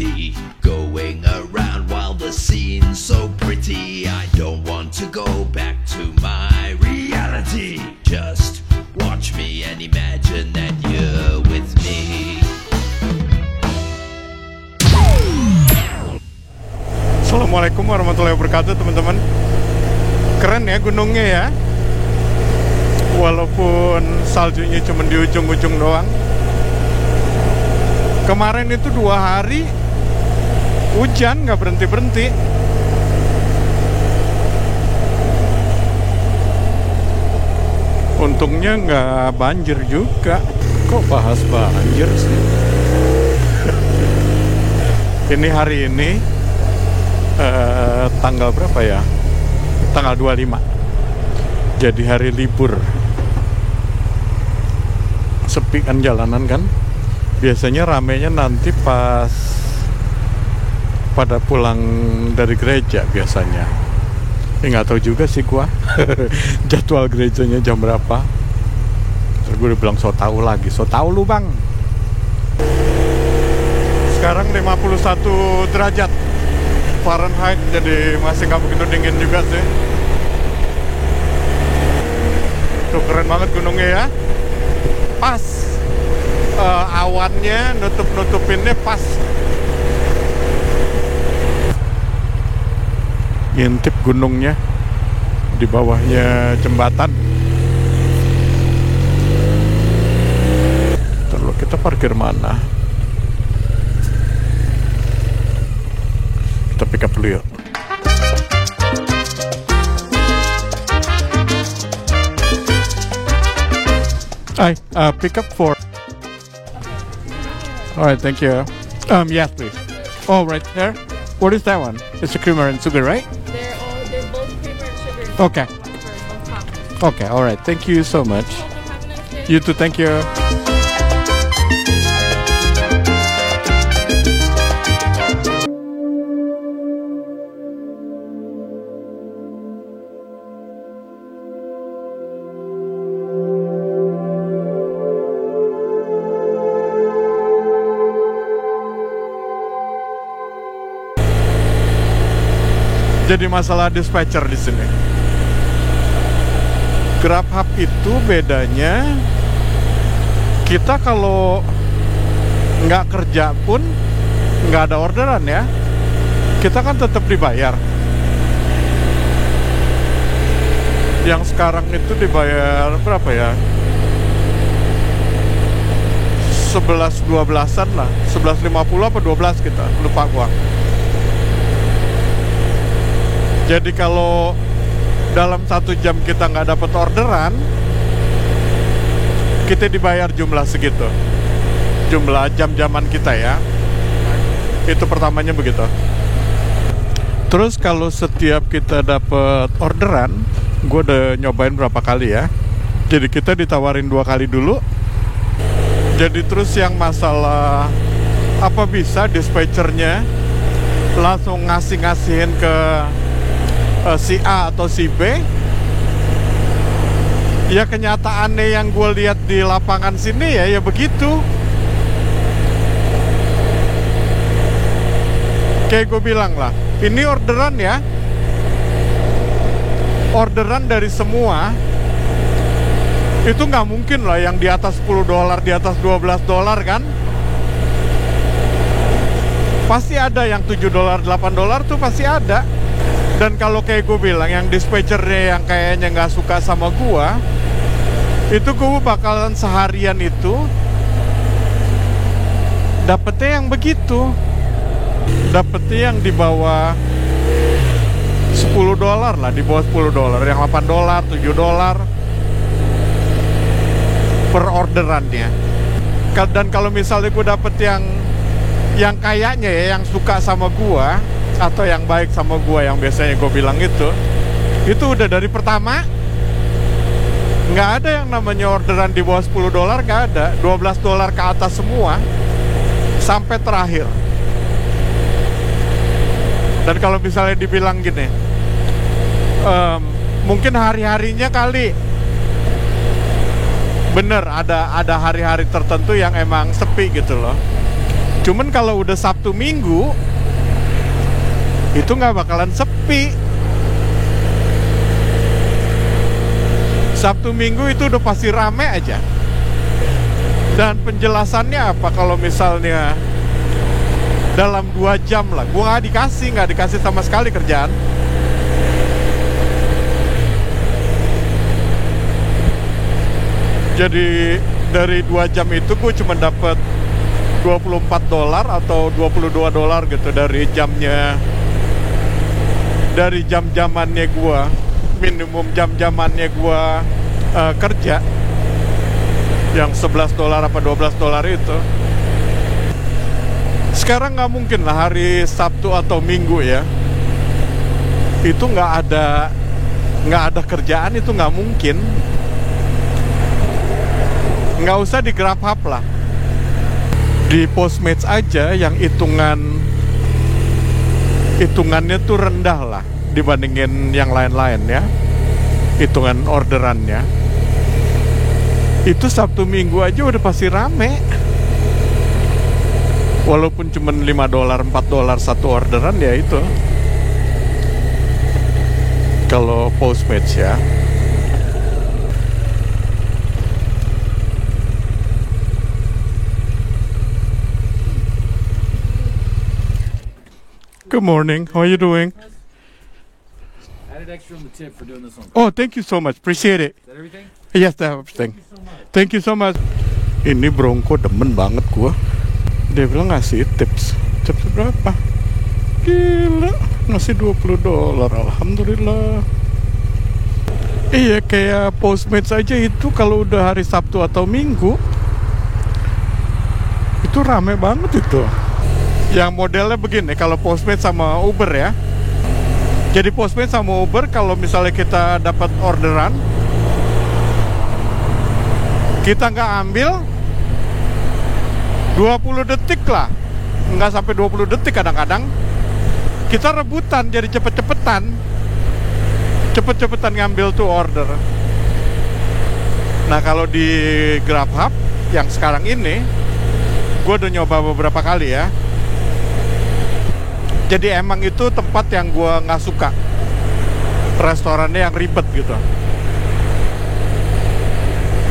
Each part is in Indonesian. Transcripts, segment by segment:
city, going around while the scene's so pretty. I don't want to go back to my reality. Just watch me and imagine that you're with me. Assalamualaikum warahmatullahi wabarakatuh, teman-teman. Keren ya gunungnya ya. Walaupun saljunya cuma di ujung-ujung doang. Kemarin itu 2 hari hujan nggak berhenti-berhenti. Untungnya nggak banjir juga. Kok bahas banjir sih? Ini hari ini tanggal berapa ya? Tanggal 25. Jadi hari libur. Sepi kan jalanan kan? Biasanya ramenya nanti pas pada pulang dari gereja biasanya. Nggak tahu juga sih gua jadwal gerejanya jam berapa. Terus gue udah bilang so tau lagi, so tau lu bang. Sekarang 51 derajat Fahrenheit, jadi masih nggak begitu dingin juga sih. Tuh keren banget gunungnya ya. Pas awannya nutupinnya pas. Ngintip gunungnya, di bawahnya jembatan. Terus kita parkir mana? Kita pick up dulu yuk. Pick up 4. Alright, thank you. Yes, please. Oh, right there. What is that one? It's a creamer and sugar, right? They're both creamer and sugar. Okay. Okay, alright. Thank you so much. You too, thank you. Jadi masalah dispatcher di sini. GrabHub itu bedanya, kita kalau nggak kerja pun nggak ada orderan ya, kita kan tetap dibayar. Yang sekarang itu dibayar berapa ya? 11-12an lah, 11.50 apa 12 kita, lupa gua. Jadi kalau dalam 1 jam kita nggak dapat orderan, kita dibayar jumlah segitu, jumlah jam-jaman kita ya. Itu pertamanya begitu. Terus kalau setiap kita dapat orderan, gue udah nyobain berapa kali ya. Jadi kita ditawarin 2 kali dulu. Jadi terus yang masalah apa bisa dispatchernya langsung ngasihin ke si A atau si B. Ya kenyataannya yang gue lihat di lapangan sini ya begitu. Kayak gue bilang lah, ini orderan ya, orderan dari semua. Itu nggak mungkin lah yang di atas $10, di atas $12 kan. Pasti ada yang $7, $8 tuh pasti ada. Dan kalau kayak gue bilang, yang dispatchernya yang kayaknya nggak suka sama gue, itu gue bakalan seharian itu dapetnya yang begitu, dapetnya yang di bawah $10 lah, di bawah $10, yang $8, $7 per orderannya. Dan kalau misalnya gue dapet yang kayaknya ya, yang suka sama gue atau yang baik sama gue, yang biasanya gue bilang itu udah dari pertama. Nggak ada yang namanya orderan di bawah $10, nggak ada. $12 ke atas semua sampai terakhir. Dan kalau misalnya dibilang gini, mungkin hari-harinya kali bener ada hari-hari tertentu yang emang sepi gitu loh. Cuman kalau udah Sabtu Minggu itu nggak bakalan sepi. Sabtu Minggu itu udah pasti rame aja. Dan penjelasannya apa? Kalau misalnya dalam 2 jam lah, gua nggak dikasih sama sekali kerjaan. Jadi dari 2 jam itu gue cuma dapat $24 atau $22 gitu dari jamnya, dari jam-jamannya gue, minimum jam-jamannya gue kerja, yang $11 apa $12 itu. Sekarang nggak mungkin lah hari Sabtu atau Minggu ya, itu nggak ada kerjaan, itu nggak mungkin. Nggak usah di GrabHub lah, di Postmates aja yang hitungannya tuh rendah lah dibandingin yang lain-lain ya, hitungan orderannya. Itu Sabtu Minggu aja udah pasti rame, walaupun cuma $5 $4 satu orderan ya. Itu kalau Postmates ya. Good morning. How are you doing? Added extra on the tip for doing this one. Oh, thank you so much. Appreciate it. Is that everything? Yes, that's everything. Thank you so much. Ini Bronco demen banget gua. Dia bilang ngasih tips. Tips berapa? Gila, ngasih $20. Alhamdulillah. Iya, kayak Postmates aja itu kalau udah hari Sabtu atau Minggu itu rame banget itu. Yang modelnya begini, kalau Postmates sama Uber ya. Jadi Postmates sama Uber, kalau misalnya kita dapat orderan, kita nggak ambil 20 detik lah, nggak sampai 20 detik kadang-kadang. Kita rebutan, jadi cepet-cepetan ngambil tuh order. Nah kalau di GrabHub yang sekarang ini, gue udah nyoba beberapa kali ya. Jadi emang itu tempat yang gue nggak suka, restorannya yang ribet gitu.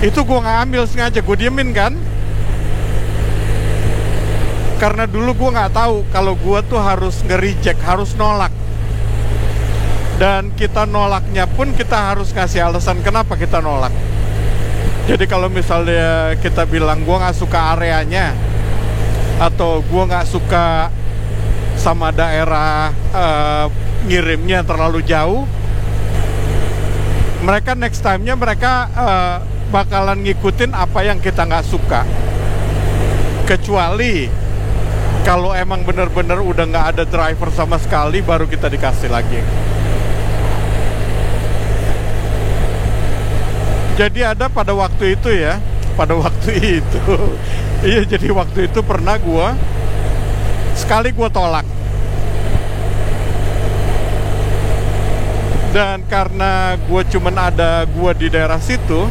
Itu gue nggak ambil sengaja, gue diemin kan. Karena dulu gue nggak tahu kalau gue tuh harus nge-reject, harus nolak. Dan kita nolaknya pun kita harus ngasih alasan kenapa kita nolak. Jadi kalau misalnya kita bilang gue nggak suka areanya, atau gue nggak suka sama daerah ngirimnya terlalu jauh, mereka next time-nya mereka bakalan ngikutin apa yang kita nggak suka. Kecuali kalau emang bener-bener udah nggak ada driver sama sekali, baru kita dikasih lagi. Jadi ada pada waktu itu ya, iya, jadi waktu itu pernah sekali gue tolak. Dan karena gue di daerah situ,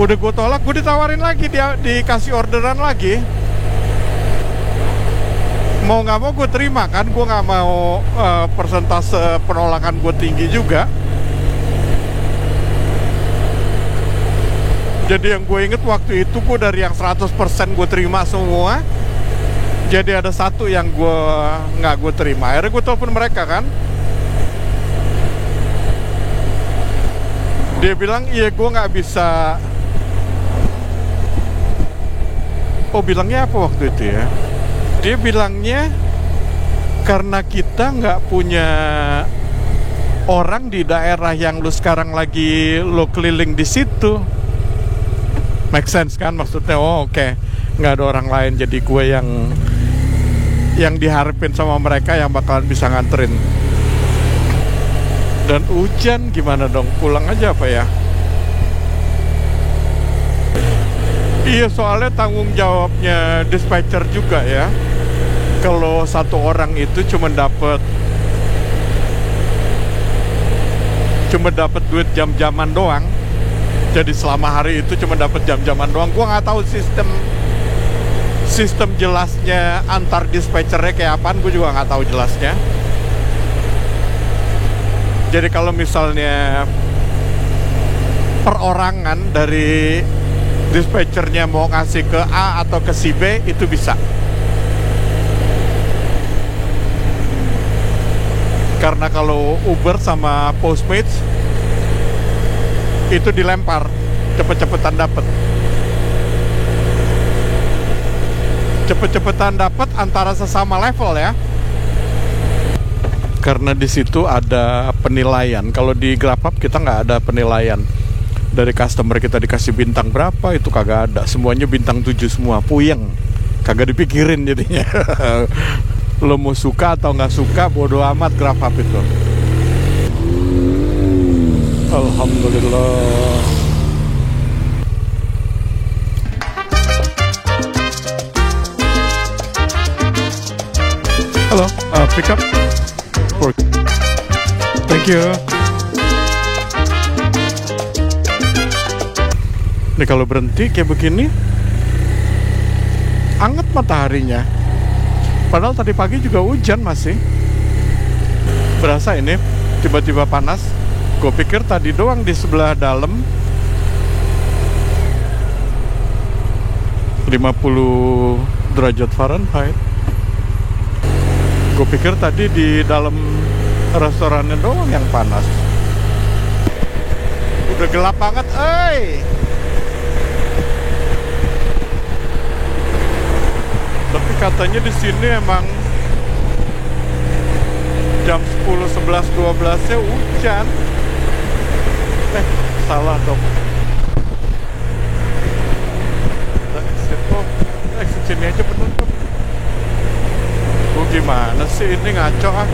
udah gue tolak, gue ditawarin lagi, dia dikasih orderan lagi. Mau nggak mau gue terima kan, gue nggak mau persentase penolakan gue tinggi juga. Jadi yang gue inget waktu itu, gue dari yang 100% gue terima semua, jadi ada satu yang nggak gue terima. Akhirnya gue telepon mereka kan. Dia bilang, iya gue nggak bisa. Oh, bilangnya apa waktu itu ya? Dia bilangnya karena kita nggak punya orang di daerah yang lu sekarang lagi lo keliling di situ. Make sense kan maksudnya? Oh oke. Nggak ada orang lain, jadi gue yang diharapin sama mereka yang bakalan bisa nganterin. Dan hujan gimana dong, pulang aja apa ya? Iya, soalnya tanggung jawabnya dispatcher juga ya. Kalau satu orang itu cuma dapat duit jam-jaman doang. Jadi selama hari itu cuma dapat jam-jaman doang. Gua nggak tahu sistem jelasnya antar dispatchernya kayak apaan gue juga nggak tahu jelasnya. Jadi kalau misalnya perorangan dari dispatchernya mau ngasih ke A atau ke si B, itu bisa. Karena kalau Uber sama Postmates itu dilempar, cepet-cepetan dapet. Cepet-cepetan dapat antara sesama level ya. Karena di situ ada penilaian. Kalau di GrabHub kita nggak ada penilaian. Dari customer kita dikasih bintang berapa, itu kagak ada. Semuanya bintang 7 semua, puyeng. Kagak dipikirin jadinya. Lo mau suka atau nggak suka, bodo amat GrabHub itu. Alhamdulillah. Halo, pick up. Thank you. Nih kalau berhenti kayak begini, anget mataharinya. Padahal tadi pagi juga hujan masih. Berasa ini tiba-tiba panas. Gue pikir tadi doang di sebelah dalam 50 derajat Fahrenheit. Gue pikir tadi di dalam restorannya doang yang panas. Udah gelap banget, Tapi katanya di sini emang jam 10, 11, 12-nya hujan. Salah dong. Exit sini aja penutup. Gimana sih ini, ngaco ah.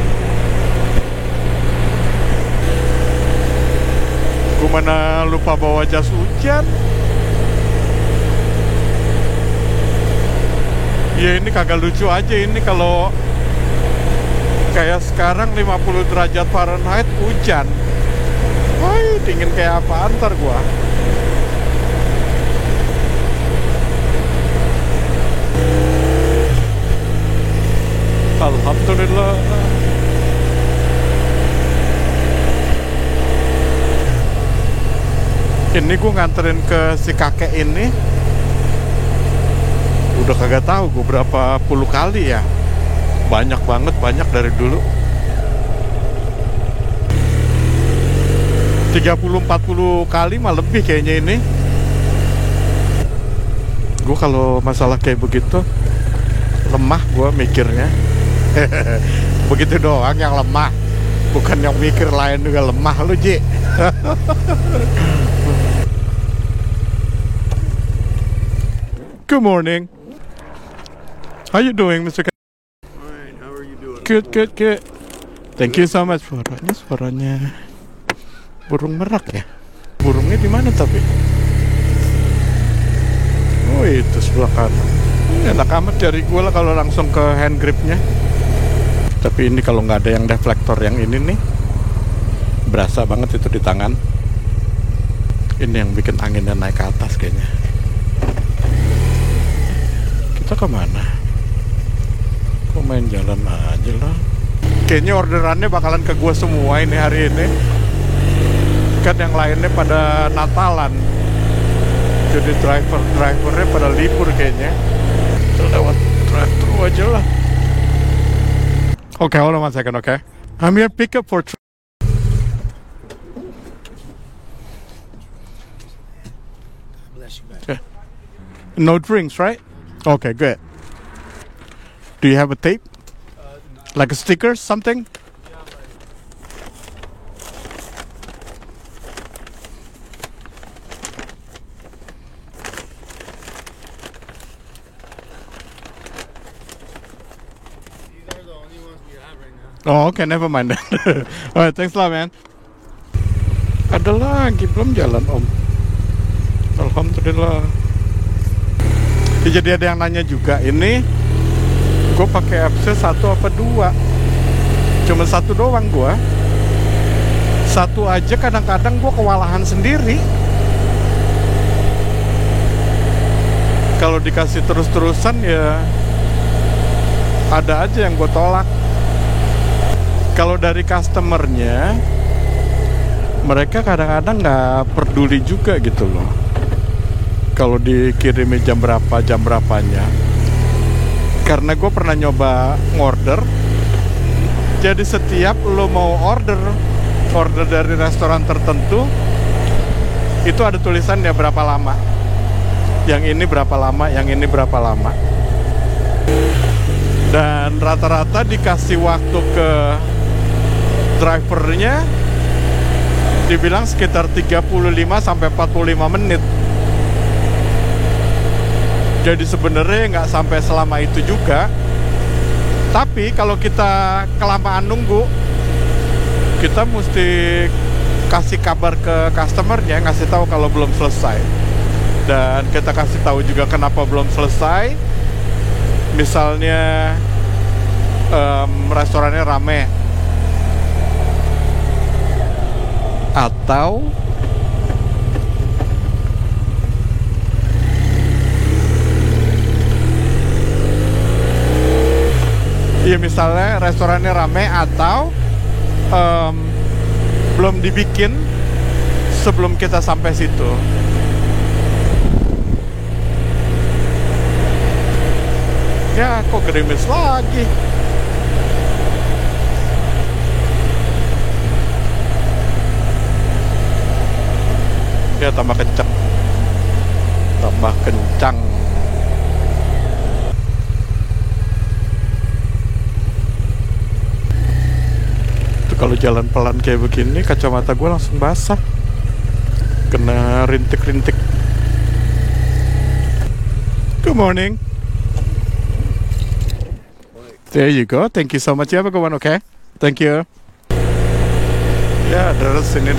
Gue mana lupa bawa jas hujan. Ya ini kagak lucu aja ini kalau kayak sekarang 50 derajat Fahrenheit hujan. Woi, dingin kayak apa antar gua. Alhamdulillah. Ini gue nganterin ke si kakek ini udah kagak tahu gue berapa puluh kali ya. Banyak banget, banyak dari dulu. 30-40 kali mah lebih kayaknya ini. Gue kalau masalah kayak begitu lemah gue mikirnya. Begitu doang yang lemah, bukan yang mikir lain juga lemah lu, Ji. Good morning. How you doing, Mr. Alright, how are you doing? Good. Thank you so much. Suaranya burung merak ya. Burungnya di mana tapi? Oh itu sebelah kanan. Enak amat dari gue lah kalau langsung ke hand gripnya. Tapi ini kalau nggak ada yang deflektor yang ini nih, berasa banget itu di tangan. Ini yang bikin anginnya naik ke atas kayaknya. Kita kemana? Kok main jalan aja lah. Kayaknya orderannya bakalan ke gue semua ini hari ini. Kan yang lainnya pada Natalan. Jadi drivernya pada libur kayaknya. Lewat drive-thru aja lah. Okay, hold on 1 second, okay? I'm here pick up for Bless you, man. okay. No drinks, right? Okay, good. Do you have a tape? Like a sticker, something? These are the only ones we have right now. Oh, okay, never mind. Alright, thanks a lot, man. Ada lagi, belum jalan, Om. Alhamdulillah. Ya, jadi ada yang nanya juga, ini gue pakai apps 1 apa 2? Cuma 1 doang gue. 1 aja kadang-kadang gue kewalahan sendiri. Kalau dikasih terus-terusan ya ada aja yang gue tolak. Kalau dari customernya, mereka kadang-kadang nggak peduli juga gitu loh. Kalau dikirimin jam berapanya. Karena gue pernah nyoba ngorder. Jadi setiap lo mau order dari restoran tertentu, itu ada tulisannya berapa lama. Yang ini berapa lama, yang ini berapa lama. Dan rata-rata dikasih waktu ke drivernya dibilang sekitar 35 sampai 45 menit. Jadi sebenarnya nggak sampai selama itu juga. Tapi kalau kita kelamaan nunggu, kita mesti kasih kabar ke customernya, ngasih tahu kalau belum selesai. Dan kita kasih tahu juga kenapa belum selesai. Misalnya restorannya rame, atau iya misalnya restorannya rame atau belum dibikin sebelum kita sampai situ. Ya, kok gerimis lagi. Ya, tambah kencang. Tambah kencang. Tuh, kalau jalan pelan kayak begini, kacamata gue langsung basah. Kena rintik-rintik. Good morning. There you go. Thank you so much. You have a good one, okay? Thank you. Ya, daerah sini.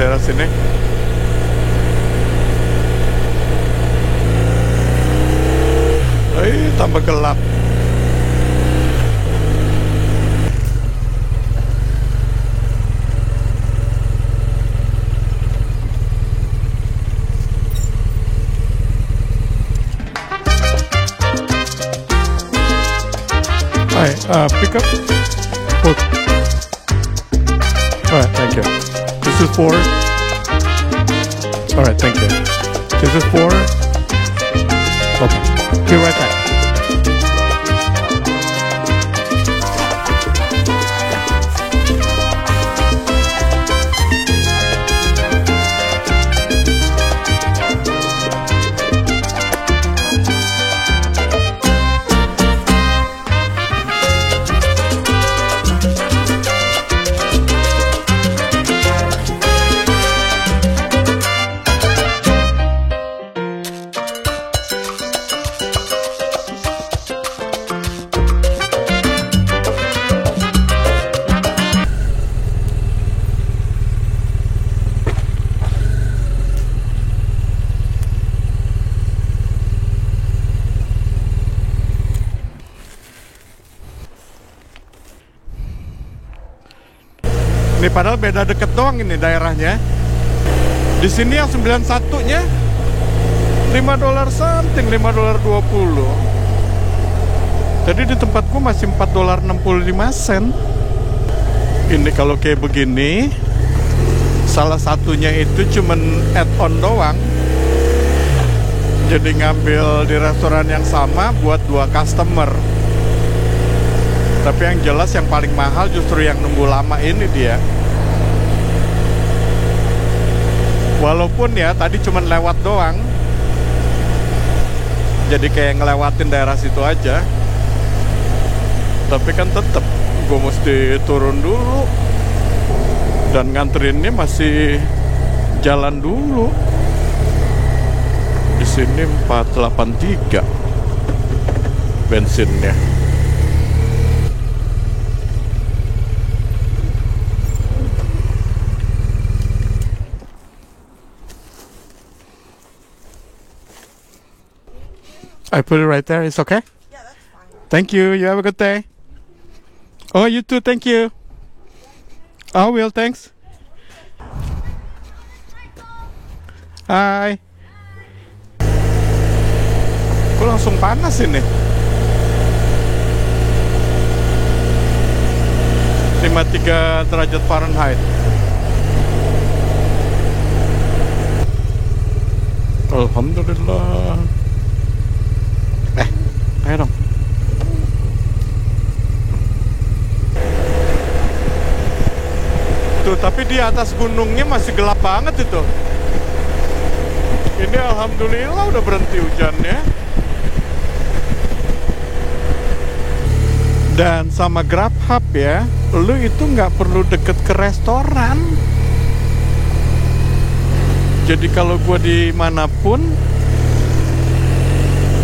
Tambah gelap. Pick up. Book. Alright, thank you. This is for. Alright, thank you. This is for. Okay. Be right back. Ini padahal beda deket doang ini daerahnya. Di sini yang 91-nya $5 something, $5.20. Jadi di tempatku masih $4.65. Ini kalau kayak begini, salah satunya itu cuman add-on doang. Jadi ngambil di restoran yang sama buat 2 customer. Tapi yang jelas yang paling mahal justru yang nunggu lama ini dia. Walaupun ya tadi cuman lewat doang, jadi kayak ngelewatin daerah situ aja. Tapi kan tetep gue mesti turun dulu. Dan nganterinnya masih jalan dulu. Di sini 483 bensinnya. I put it right there. It's okay? Yeah, that's fine. Thank you. You have a good day. Oh, you too. Thank you. I will. Thanks. Hi. Gue langsung panas ini. 53 derajat Fahrenheit. Alhamdulillah. Ayo dong. Tuh, tapi di atas gunungnya masih gelap banget itu. Ini alhamdulillah udah berhenti hujannya. Dan sama GrabHub ya, lu itu nggak perlu deket ke restoran. Jadi kalau gua dimanapun,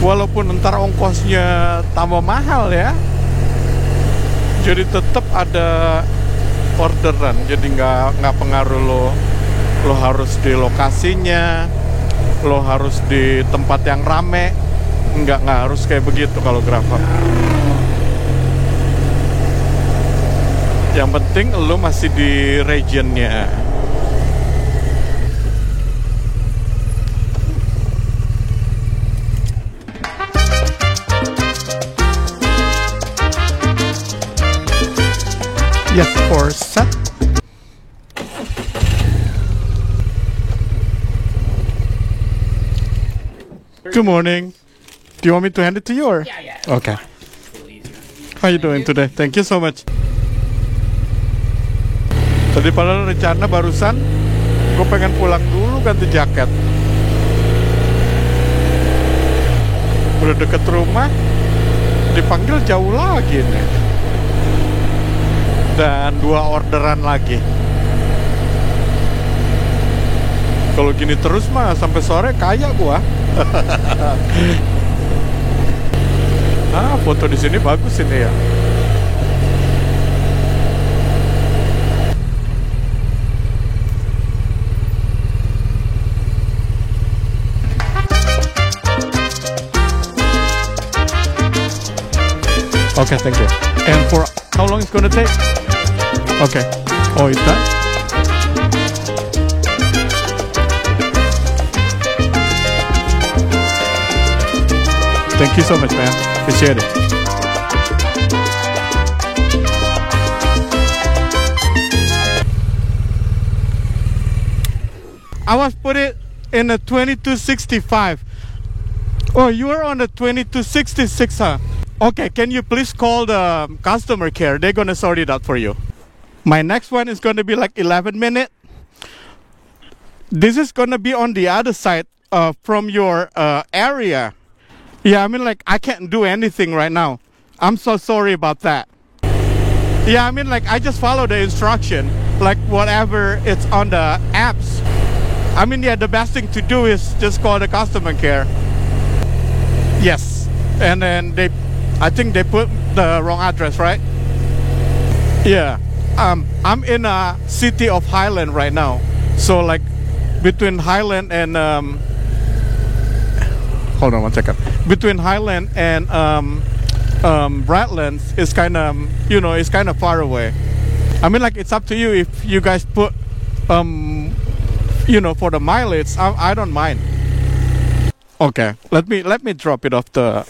walaupun ntar ongkosnya tambah mahal ya, jadi tetap ada orderan. Jadi nggak pengaruh lo harus di lokasinya, lo harus di tempat yang rame, nggak harus kayak begitu kalau GrabHub. Yang penting lo masih di regionnya. Yes, for set. Good morning. Do you want me to hand it to you or? Yeah. Okay. How you doing today? Thank you so much. Tadi padahal rencana barusan gue pengen pulang dulu ganti jaket. Udah deket rumah, dipanggil jauh lagi nih. Dan 2 orderan lagi. Kalau gini terus mah sampai sore kaya gua. Foto di sini bagus ini ya. Okay, thank you. And for how long it's gonna take? Okay. Oh, it's done? Thank you so much, man. Appreciate it. I was put it in a 2265. Oh, you are on the 2266, huh? Okay, can you please call the customer care? They're gonna sort it out for you. My next one is gonna be like 11 minutes. This is gonna be on the other side from your area. Yeah, I mean like I can't do anything right now. I'm so sorry about that. Yeah, I mean like I just follow the instruction, like whatever it's on the apps. I mean, yeah, the best thing to do is just call the customer care. Yes, and then I think they put the wrong address, right? Yeah. I'm in a city of Highland right now. So like between Highland and hold on one second. Between Highland and Bradlands is kind of, it's kind of far away. I mean like it's up to you if you guys put for the mileage. I don't mind. Okay. Let me drop it off the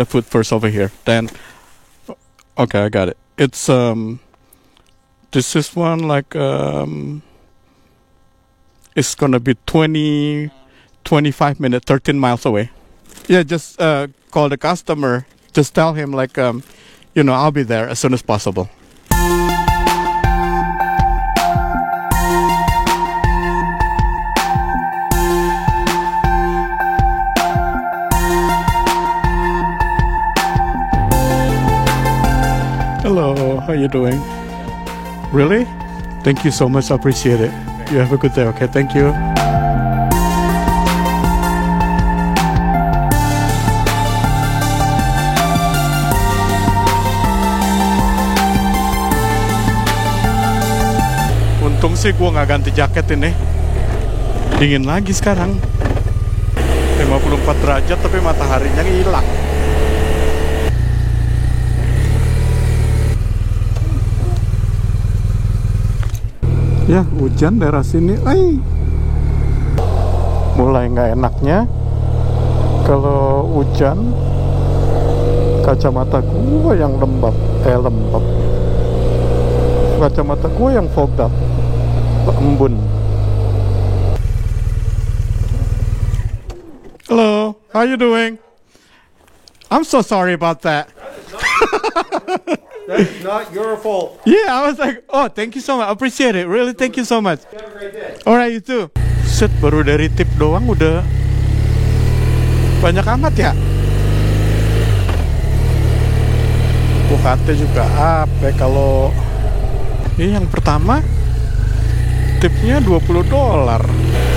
food first over here. Then okay, I got it. It's this is one like it's gonna be 25 minutes, 13 miles away. Yeah, just call the customer. Just tell him like I'll be there as soon as possible. Hello, how you doing? Really? Thank you so much, I appreciate it. You have a good day, okay? Thank you. Untung sih gua nggak ganti jaket ini. Dingin lagi sekarang. 54 derajat tapi mataharinya hilang. Ya, hujan daerah sini. Mulai nggak enaknya Kalau hujan, kacamata gua yang lembab. Kacamata gua yang fogged up, embun. Hello, how you doing? I'm so sorry about that. That's not your fault. Yeah, I was like, oh, thank you so much. I appreciate it. Really, thank you so much. Have a great day. Alright, you too. Set, baru dari tip doang udah banyak amat ya. UKT juga apa kalau ini yang pertama tipnya $20.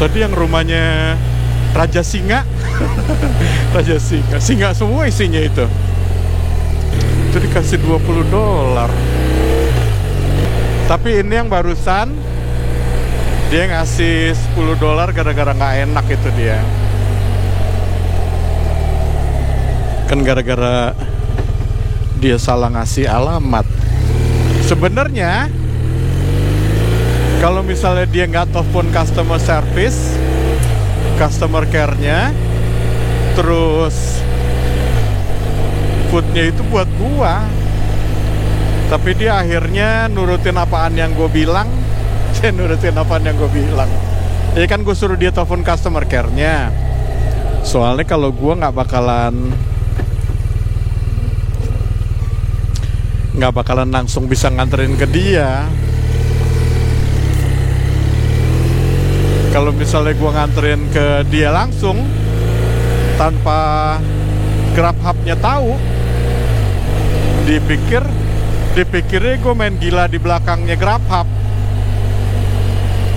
Tadi yang rumahnya Raja Singa. Raja Singa semua isinya itu dikasih $20. Tapi ini yang barusan dia ngasih $10 gara-gara nggak enak itu dia. Kan gara-gara dia salah ngasih alamat. Sebenarnya kalau misalnya dia nggak telepon customer service, customer care-nya, terus foodnya itu buat gua, tapi dia akhirnya nurutin apaan yang gue bilang. Dia nurutin apaan yang gue bilang. Jadi kan gue suruh dia telepon customer care-nya. Soalnya kalau gua nggak bakalan langsung bisa nganterin ke dia. Kalau misalnya gua nganterin ke dia langsung tanpa GrabHub-nya tahu, dipikirnya gue main gila di belakangnya GrabHub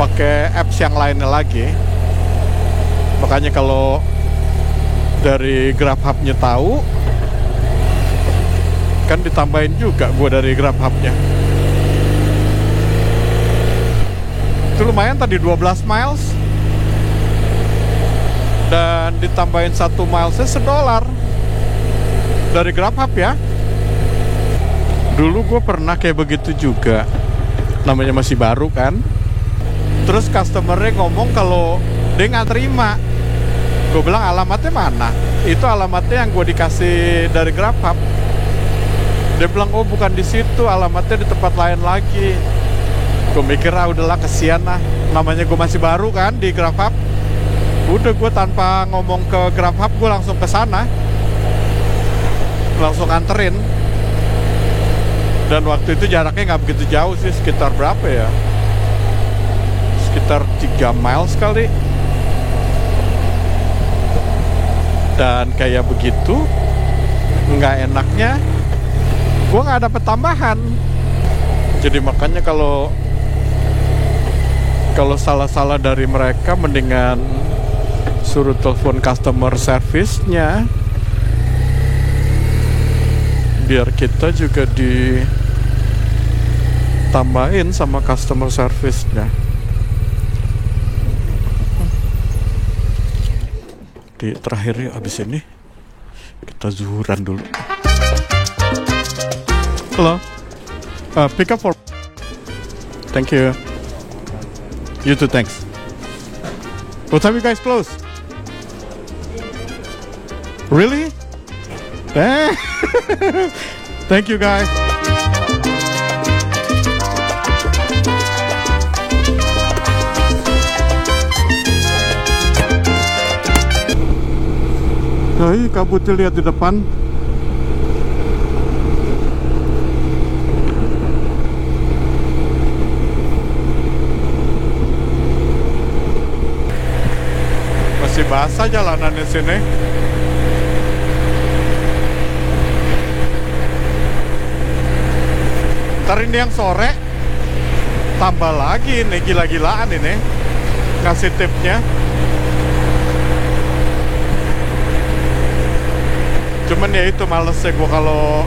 pakai apps yang lainnya lagi. Makanya kalau dari GrabHub-nya tahu, kan ditambahin juga gue dari GrabHub-nya. Itu lumayan tadi 12 miles, dan ditambahin 1 milesnya $1 dari GrabHub ya. Dulu gue pernah kayak begitu juga, namanya masih baru kan. Terus customernya ngomong kalau dia nggak terima. Gue bilang alamatnya mana? Itu alamatnya yang gue dikasih dari GrabHub. Dia bilang oh bukan di situ, alamatnya di tempat lain lagi. Gue mikir udahlah kesian lah, namanya gue masih baru kan di GrabHub. Udah gue tanpa ngomong ke GrabHub gue langsung ke sana, langsung anterin. Dan waktu itu jaraknya nggak begitu jauh sih, sekitar berapa ya? Sekitar 3 miles kali. Dan kayak begitu, nggak enaknya gue nggak dapet tambahan. Jadi makanya kalau salah-salah dari mereka, mendingan suruh telepon customer service-nya, biar kita juga ditambahin sama customer service-nya. Di terakhir ya, abis ini kita zuhuran dulu. Hello, pick up for. Thank you. You too, thanks. What time you guys close? Really? Thank you guys. Hai, kabutnya lihat di depan. Masih basah jalanan di sini. Ntar ini yang sore tambah lagi nih, gila-gilaan ini ngasih tipnya. Cuman ya itu malesnya gue kalau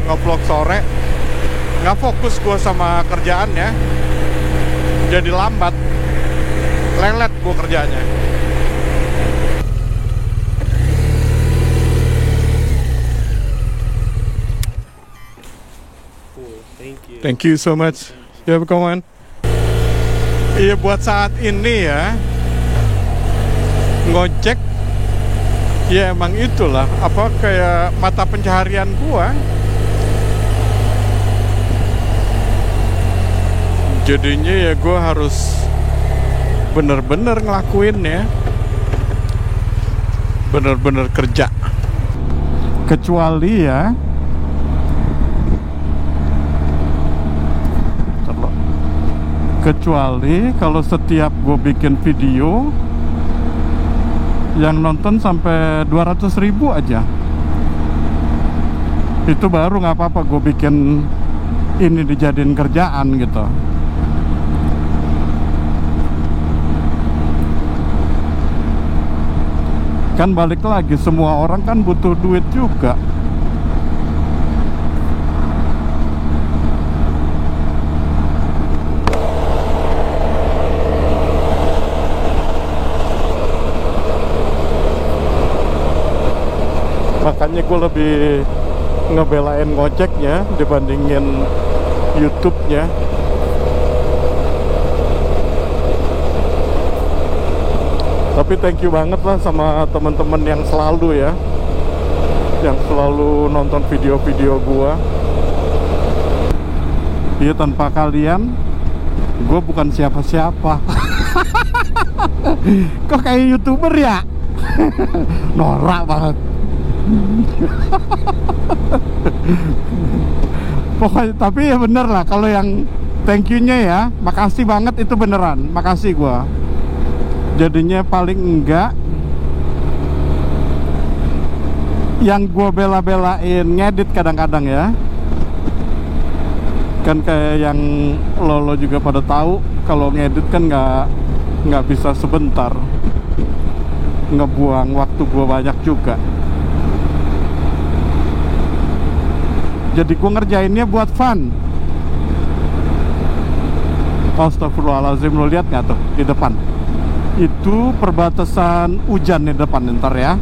nge-vlog sore, nggak fokus gue sama kerjaannya, jadi lambat, lelet gue kerjanya. Cool, thank you. Thank you so much. You have a good one. Iya, buat saat ini ya, ngojek Ya emang itulah apa kayak mata pencaharian gua. Jadinya ya gua harus bener-bener ngelakuin ya, bener-bener kerja. Kecuali ya kalau setiap gue bikin video yang nonton sampai 200.000 aja, itu baru nggak apa-apa gue bikin ini dijadiin kerjaan gitu. Kan balik lagi, semua orang kan butuh duit juga. Makanya gue lebih ngebelain ngojeknya dibandingin YouTube-nya. Tapi thank you banget lah sama teman-teman yang selalu ya, yang selalu nonton video-video gua. Iya, tanpa kalian gua bukan siapa-siapa. Kok kayak YouTuber ya? Norak banget. Pokoknya, tapi ya bener lah, kalau yang thank you-nya ya, makasih banget, itu beneran, makasih gua. Jadinya paling enggak yang gue bela-belain ngedit kadang-kadang ya, kan kayak yang lo juga pada tahu kalau ngedit kan nggak bisa sebentar, ngebuang waktu gue banyak juga. Jadi gue ngerjainnya buat fun. Astagfirullahaladzim, lo lihat nggak tuh di depan? Itu perbatasan hujan di depan ntar ya.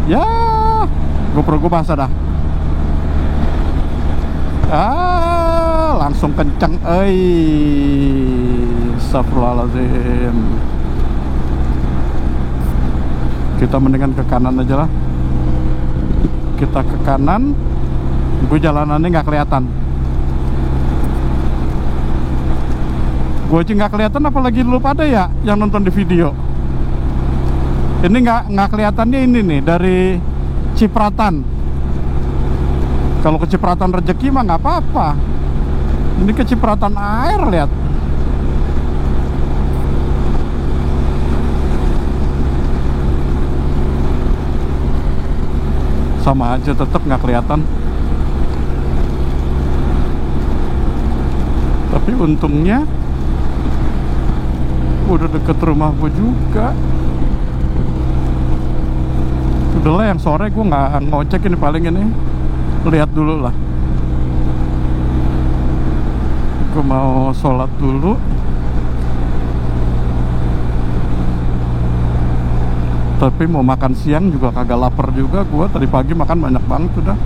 Ya, GoPro gue basah dah. Langsung kenceng, Astagfirullahaladzim. Kita mendingan ke kanan aja lah. Kita ke kanan. Gue jalanannya nggak kelihatan. Gue aja nggak kelihatan, apalagi lu pada ya yang nonton di video. Ini nggak kelihatannya ini nih dari Cipratan. Kalau ke Cipratan Rejeki mah nggak apa-apa. Ini ke Cipratan air, lihat. Sama aja, tetap nggak kelihatan. Tapi untungnya udah deket rumah gue juga. Udahlah, yang sore gue nggak ngocek ini, paling ini lihat dulu lah. Gue mau sholat dulu. Tapi mau makan siang juga kagak lapar juga gue. Tadi pagi makan banyak banget udah.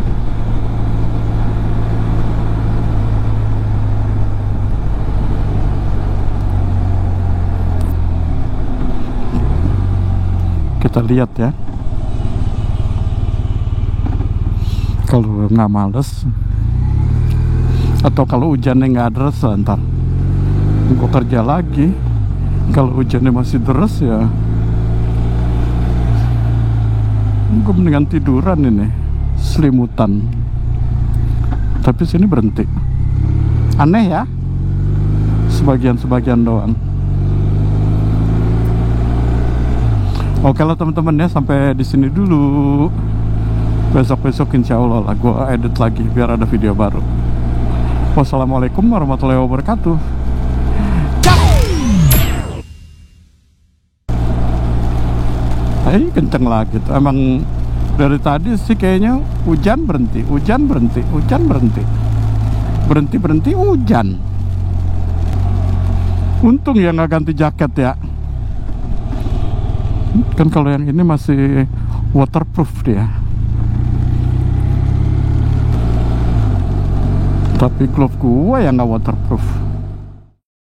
Kita lihat ya, kalau nggak males atau kalau hujannya nggak deras, ntar gue kerja lagi. Kalau hujannya masih deras ya gue mendingan tiduran ini, selimutan. Tapi sini berhenti, aneh ya, sebagian doang. Oke lah teman-teman ya, sampai di sini dulu. Besok-besok insya Allah lah gue edit lagi biar ada video baru. Wassalamualaikum warahmatullahi wabarakatuh. Kenceng lagi tuh. Emang dari tadi sih kayaknya hujan berhenti, hujan berhenti, hujan berhenti, berhenti hujan. Untung ya nggak ganti jaket ya. Kan kalau yang ini masih waterproof dia. Tapi glove gua yang nggak waterproof.